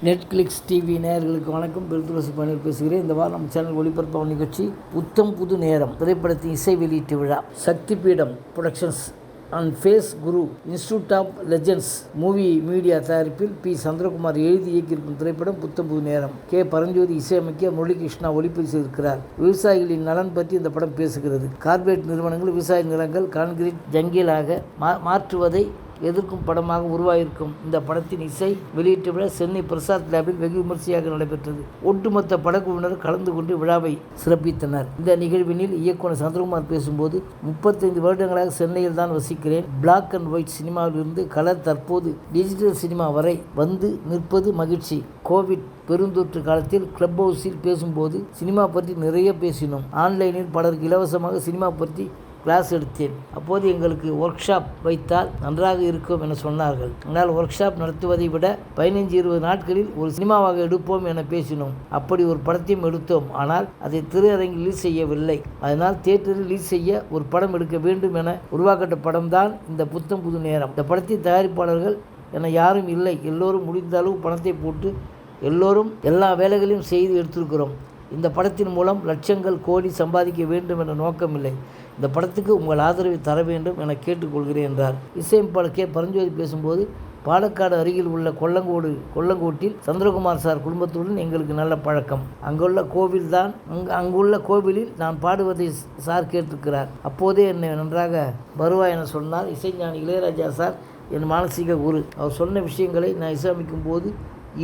Netflix TV நேயர்களுக்கு வணக்கம். பெருத்துளசி பணியில் பேசுகிறேன். இந்த வாரம் நம்ம சேனல் ஒளிபரப்பான நிகழ்ச்சி புத்தம் புது நேரம் திரைப்படத்தின் இசை வெளியீட்டு விழா. Shakti Peedam productions and face Guru institute of legends movie media தயாரிப்பில் பி. சந்திரகுமார் எழுதி இயக்கியிருக்கும் திரைப்படம் புத்தம் புது நேரம். கே. பரஞ்சோதி இசையமைக்க முரளிகிருஷ்ணா ஒளிப்பதிவு செய்திருக்கிறார். விவசாயிகளின் நலன் பற்றி இந்த படம் பேசுகிறது. கார்ப்பரேட் நிறுவனங்கள் விவசாய நிலங்கள் கான்கிரீட் ஜங்கிலாக மாற்றுவதை எதிர்க்கும் படமாக உருவாகியிருக்கும் இந்த படத்தின் இசை வெளியீட்டு விழா சென்னை பிரசாத் லேபில் வெகு விமர்சையாக நடைபெற்றது. ஒட்டுமொத்த படக்குழுவினர் கலந்து கொண்டு விழாவை சிறப்பித்தனர். இந்த நிகழ்வினில் இயக்குனர் சந்திரகுமார் பேசும்போது, 35 வருடங்களாக சென்னையில் தான் வசிக்கிறேன். பிளாக் அண்ட் ஒயிட் சினிமாவில் இருந்து கலர் தற்போது டிஜிட்டல் சினிமா வரை வந்து நிற்பது மகிழ்ச்சி. கோவிட் பெருந்தொற்று காலத்தில் கிளப் ஹவுஸில் பேசும்போது சினிமா பற்றி நிறைய பேசினோம். ஆன்லைனில் பலருக்கு இலவசமாக சினிமா பற்றி கிளாஸ் எடுத்தேன். அப்போது எங்களுக்கு ஒர்க் ஷாப் வைத்தால் நன்றாக இருக்கும் என சொன்னார்கள். ஆனால் ஒர்க் ஷாப் நடத்துவதை விட 15-20 நாட்களில் ஒரு சினிமாவாக எடுப்போம் என பேசினோம். அப்படி ஒரு படத்தையும் எடுத்தோம். ஆனால் அதை திரையரங்கில் ரிலீஸ் செய்யவில்லை. அதனால் தியேட்டரில் ரிலீஸ் செய்ய ஒரு படம் எடுக்க வேண்டும் என உருவாக்கப்பட்ட படம்தான் இந்த புத்தம் புது நேரம். இந்த படத்தின் தயாரிப்பாளர்கள் என யாரும் இல்லை. எல்லோரும் முடிந்த அளவு பணத்தை போட்டு எல்லோரும் எல்லா வேலைகளையும் செய்து எடுத்திருக்கிறோம். இந்த படத்தின் மூலம் லட்சங்கள் கோடி சம்பாதிக்க வேண்டும் என்ற நோக்கமில்லை. இந்த படத்துக்கு உங்கள் ஆதரவை தர வேண்டும் என கேட்டுக்கொள்கிறேன் என்றார். இசையமைப்பாளர் கே. பரஞ்சோதி பேசும்போது, பாலக்காடு அருகில் உள்ள கொல்லங்கோட்டில் சந்திரகுமார் சார் குடும்பத்துடன் எங்களுக்கு நல்ல பழக்கம். அங்குள்ள கோவிலில் நான் பாடுவதை சார் கேட்டிருக்கிறார். அப்போதே என்னை நன்றாக வருவாய் என சொன்னார். இசைஞானி இளையராஜா சார் என் மானசீக குரு. அவர் சொன்ன விஷயங்களை நான் இசையமைக்கும் போது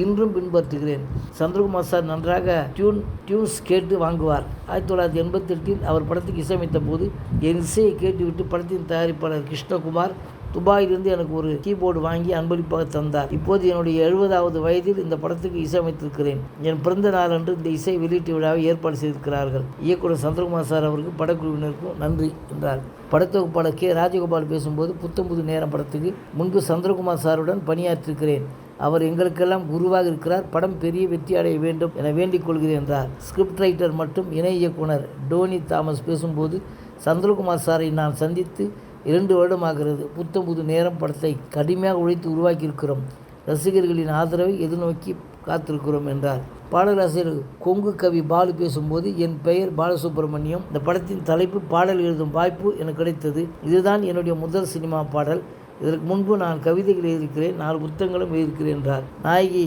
இன்றும் பின்பற்றுகிறேன். சந்திரகுமார் சார் நன்றாக டியூன்ஸ் கேட்டு வாங்குவார். 1988 அவர் படத்துக்கு இசையமைத்த போது என் இசையை கேட்டுவிட்டு படத்தின் தயாரிப்பாளர் கிருஷ்ணகுமார் துபாயிலிருந்து எனக்கு ஒரு கீபோர்டு வாங்கி அன்பளிப்பாக தந்தார். இப்போது என்னுடைய 70வது வயதில் இந்த படத்துக்கு இசையமைத்திருக்கிறேன். என் பிறந்த நாளன்று இந்த இசை வெளியீட்டு விழாவை ஏற்பாடு செய்திருக்கிறார்கள். இயக்குனர் சந்திரகுமார் சார் அவருக்கு படக்குழுவினருக்கும் நன்றி என்றார். படத்தொகுப்பாளர் கே. ராஜகோபால் பேசும்போது, புத்தம் புது நேரம் படத்துக்கு முன்பு சந்திரகுமார் சாருடன் பணியாற்றிருக்கிறேன். அவர் எங்களுக்கெல்லாம் குருவாக இருக்கிறார். படம் பெரிய வெற்றி அடைய வேண்டும் என வேண்டிக் கொள்கிறேன் என்றார். ஸ்கிரிப்ட் ரைட்டர் மற்றும் இணை இயக்குனர் டோனி தாமஸ் பேசும்போது, சந்திரகுமார் சாரை நான் சந்தித்து 2 வருடமாகிறது. புத்தம் புது நேரம் படத்தை கடுமையாக உழைத்து உருவாக்கியிருக்கிறோம். ரசிகர்களின் ஆதரவை எதிர்நோக்கி காத்திருக்கிறோம் என்றார். பாடலாசிரியர் கொங்கு கவி பாலு பேசும்போது, என் பெயர் பாலசுப்ரமணியம். இந்த படத்தின் தலைப்பு பாடல் எழுதும் வாய்ப்பு எனக்கு கிடைத்தது. இதுதான் என்னுடைய முதல் சினிமா பாடல். இதற்கு முன்பு நான் கவிதைகள் எழுதியிருக்கிறேன், 4 புத்தகங்களும் எழுதியிருக்கிறேன் என்றார். நாயகி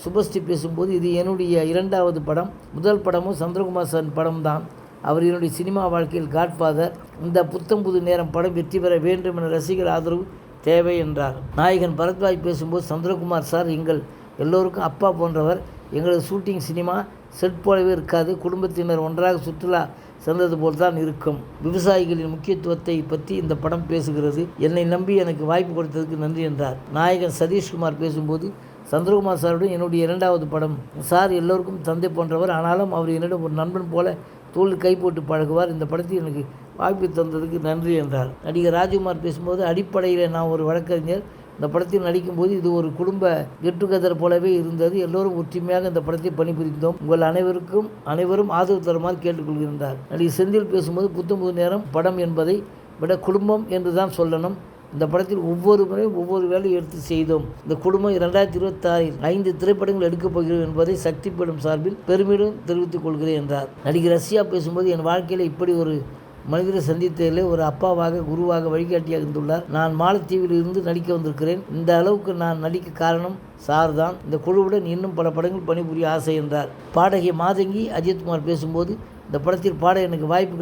சுபஸ்ரீ பேசும்போது, இது என்னுடைய 2வது படம். முதல் படமும் சந்திரகுமார் சார் படம்தான். அவர் என்னுடைய சினிமா வாழ்க்கையில் காட்ஃபாதர். இந்த புத்தம் புது நேரம் படம் வெற்றி பெற வேண்டும் என ரசிகர் ஆதரவு தேவை என்றார். நாயகன் பரத்வாஜ் பேசும்போது, சந்திரகுமார் சார் எங்கள் எல்லோருக்கும் அப்பா போன்றவர். எங்களது ஷூட்டிங் சினிமா செட் போலவே இருக்காது. குடும்பத்தினர் ஒன்றாக சுற்றுலா சென்றது போல்தான் இருக்கும். விவசாயிகளின் முக்கியத்துவத்தை பற்றி இந்த படம் பேசுகிறது. என்னை நம்பி எனக்கு வாய்ப்பு கொடுத்ததுக்கு நன்றி என்றார். நாயகன் சதீஷ்குமார் பேசும்போது, சந்திரகுமார் சாருடன் என்னுடைய 2வது படம். சார் எல்லோருக்கும் தந்தை போன்றவர். ஆனாலும் அவர் என்னிடம் ஒரு நண்பன் போல தோளில் கை போட்டு பழகுவார். இந்த படத்தில் எனக்கு வாய்ப்பு தந்ததுக்கு நன்றி என்றார். நடிகர் ராஜ்குமார் பேசும்போது, அடிப்படையில் நான் ஒரு வழக்கறிஞர். இந்த படத்தில் நடிக்கும்போது இது ஒரு குடும்ப கெட் டுகெதர் போலவே இருந்தது. எல்லோரும் ஒற்றுமையாக இந்த படத்தை பணிபுரிந்தோம். உங்கள் அனைவரும் ஆதரவு தருமாறு கேட்டுக்கொள்கின்றார். நடிகர் செந்தில் பேசும்போது, புத்தம் புது நேரம் படம் என்பதை விட குடும்பம் என்று தான் சொல்லணும். இந்த படத்தில் ஒவ்வொரு முறையும் ஒவ்வொரு வேலையை எடுத்து செய்தோம். இந்த குடும்பம் 2026 5 திரைப்படங்கள் எடுக்கப் போகிறோம் என்பதை சக்தி பீடம் சார்பில் பெருமையுடன் தெரிவித்துக் கொள்கிறேன் என்றார். நடிகர் ரஷ்யா பேசும்போது, என் வாழ்க்கையில் இப்படி ஒரு மனிதரை சந்தித்ததிலே ஒரு அப்பாவாக குருவாக வழிகாட்டியாக இருந்துள்ளார். நான் மாலத்தீவில் இருந்து நடிக்க வந்திருக்கிறேன். இந்த அளவுக்கு நான் நடிக்க காரணம் சார் தான். இந்த குழுவுடன் இன்னும் பல படங்கள் பணிபுரிய ஆசை என்றார். பாடகி மாதங்கி அஜித்குமார் பேசும்போது, இந்த படத்தில் பாட எனக்கு வாய்ப்பு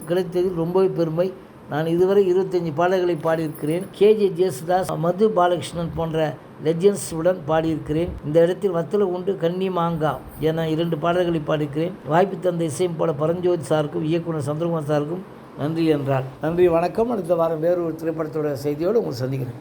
கிடைத்ததில் ரொம்பவே பெருமை. நான் இதுவரை 25 பாடல்களை பாடியிருக்கிறேன். கேஜே ஜேசுதாஸ், மது பாலகிருஷ்ணன் போன்ற லெஜெண்ட்ஸ் உடன் பாடியிருக்கிறேன். இந்த இடத்தில் வத்தல உண்டு கன்னி மாங்கா என 2 பாடல்களை பாடியிருக்கிறேன். வாய்ப்பு தந்த இசையமைப்பாளர் பரஞ்சோதி சாருக்கும் இயக்குனர் சந்திரகுமார் சாருக்கும் நன்றி என்றார். நன்றி, வணக்கம். அடுத்த வாரம் வேறு ஒரு திரைப்படத்தோட செய்தியோடு உங்களை சந்திக்கிறேன்.